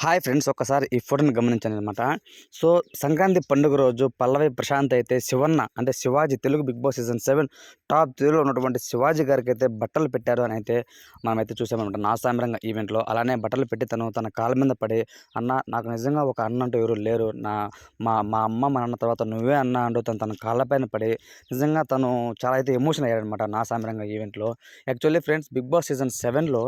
Hi friends, ఒక్కసారి ఈ ఫోటోని గమనించాననమాట. సో, సంక్రాంతి పండుగ రోజు పల్లవి ప్రశాంత్ అయితే శివన్న అంటే Shivaji Telugu 'Bigg Boss' season 7 top 3లో ఉన్నటువంటి శివాజీ గారికైతే బట్టలు పెట్టారు అని అయితే మనమైతే చూసామనమాట. నా సామిరంగ ఈవెంట్‌లో అలానే బట్టలు పెట్టి తను తన కాళ్ళ మీద పడి, "అన్న నాకు నిజంగా ఒక అన్న అంటూ ఎవరు లేరు. మా మా అమ్మ, మా నాన్న తర్వాత నువ్వే అన్న" అంటూ తను తన కాళ్ళ పైన పడి నిజంగా తను చాలా అయితే ఎమోషన్ అయ్యాడనమాట నా సామిరంగ ఈవెంట్‌లో. Actually friends, 'Bigg Boss' season 7లో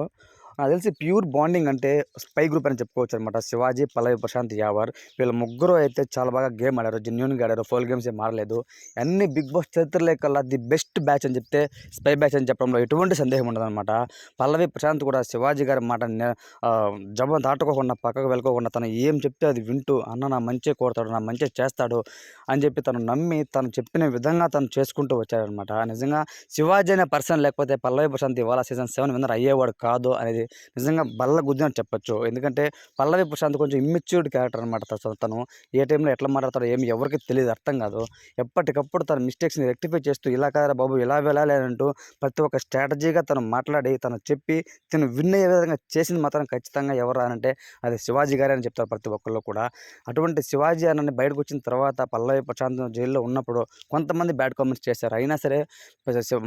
నాకు తెలిసి ప్యూర్ బాండింగ్ అంటే స్పై గ్రూప్ అని చెప్పుకోవచ్చనమాట. శివాజీ, పల్లవి ప్రశాంత్, యావర్ వీళ్ళ ముగ్గురు అయితే చాలా బాగా గేమ్ ఆడారు. జెన్యూన్‌గా ఆడారు. ఫౌల్ గేమ్స్ ఏం ఆడలేదు. అన్ని బిగ్ బాస్ చరిత్రలో కల్లా ది బెస్ట్ బ్యాచ్ అని చెప్తే స్పై బ్యాచ్ అని చెప్పడంలో ఎటువంటి సందేహం ఉండదనమాట. పల్లవి ప్రశాంత్ కూడా శివాజీ గారి మాట జమ దాటుకోకుండా, పక్కకు వెళ్ళకోకుండా తను ఏం చెప్తే అది వింటూ, "అన్న నా మంచే కోరుతాడు, నా మంచే చేస్తాడు" అని చెప్పి తను నమ్మి తను చెప్పిన విధంగా తను చేసుకుంటూ వచ్చాడనమాట. నిజంగా శివాజీ అనే పర్సన్ లేకపోతే పల్లవి ప్రశాంత్ ఇవాళ సీజన్ 7 విన్నర్ అయ్యేవాడు కాదు అనేది నిజంగా బల్ల గుద్దినట్టు చెప్పొచ్చు. ఎందుకంటే పల్లవి ప్రశాంత్ కొంచెం ఇమ్మెచ్యూర్డ్ క్యారెక్టర్ అనమాట. తను ఏ టైంలో ఎట్లా మాట్లాడతాడో ఏమి ఎవరికీ తెలీదు, అర్థం కాదు. ఎప్పటికప్పుడు తన మిస్టేక్స్‌ని రెక్టిఫై చేస్తూ, ఇలా కాదురా బాబు ఇలా వెళ్ళాలి అని అంటూ ప్రతి ఒక్క స్ట్రాటజీగా తను మాట్లాడి, తను చెప్పి, తను విన్ అయ్యే విధంగా చేసింది మాత్రం ఖచ్చితంగా ఎవరు అంటే అది శివాజీ గారే అని చెప్తారు ప్రతి ఒక్కళ్ళు కూడా. అటువంటి శివాజీ అన్నని బయటకొచ్చిన తర్వాత పల్లవి ప్రశాంత్ జైల్‌లో ఉన్నప్పుడు కొంతమంది బ్యాడ్ కామెంట్స్ చేశారు. అయినా సరే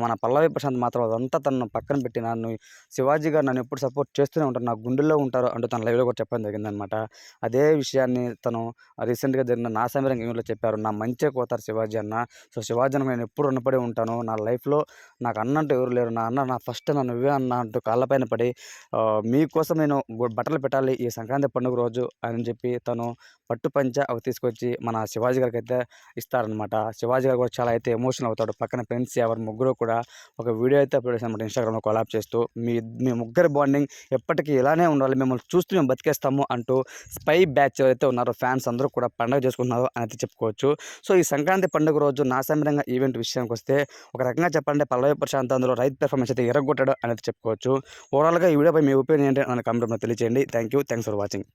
మన పల్లవి ప్రశాంత్ మాత్రం అదంతా తనను పక్కన పెట్టి, నన్ను శివాజీ గారు నన్ను ఎప్పుడు సపోర్ట్ చేస్తూనే ఉంటారు, నా గుండెల్లో ఉంటారు అంటూ తన లైవ్‌లో కూడా చెప్పడం జరిగిందనమాట. అదే విషయాన్ని తను రీసెంట్‌గా జరిగిన నా సమీరంగ ఈవెంట్‌లో చెప్పారు. "నా మంచే కోతారు శివాజీ అన్న. సో, శివాజీ అన్నకి నేను ఎప్పుడు రుణపడి ఉంటాను. నా లైఫ్‌లో నాకు అన్న అంటూ ఎవరు లేరు. నా అన్న నా ఫస్ట్ అన్న నువ్వే అన్న" అంటూ కాళ్ళపైన పడి, మీకోసం నేను బట్టలు పెట్టాలి ఈ సంక్రాంతి పండుగ రోజు" అని చెప్పి తను పట్టు పంచ అవి తీసుకొచ్చి మన శివాజీ గారికైతే ఇస్తారనమాట. శివాజీ గారు కూడా చాలా అయితే ఎమోషనల్ అవుతాడు. పక్కన ఫ్రెండ్స్ ఎవరు ముగ్గురు కూడా ఒక వీడియో అయితే అప్లోడ్ చేశారనమాట ఇన్‌స్టాగ్రామ్‌లో కొలాబ్ చేస్తూ. మీ ముగ్గురి బాండింగ్ ఎప్పటికీ ఇలానే ఉండాలి. మిమ్మల్ని చూస్తూ మేము బతికేస్తాము" అంటూ స్పై బ్యాచ్ ఎవరైతే ఉన్నారో ఫ్యాన్స్ అందరూ కూడా పండగ చేసుకుంటున్నారు అని అయితే చెప్పుకోవచ్చు. సో, ఈ సంక్రాంతి పండుగ రోజు నా సామిరంగ ఈవెంట్ విషయానికొస్తే ఒక రకంగా చెప్పాలంటే పల్లవి ప్రశాంత్ అందులో రైతు పెర్ఫార్మెన్స్ అయితే ఇరగ్గొట్టాడు అని అయితే చెప్పుకోవచ్చు. ఓవరాల్‌గా ఈ వీడియోపై మీ ఒపీనియన్ ఏంటి అని కామెంట్ రూపంలో తెలియజేయండి. Thanks for watching.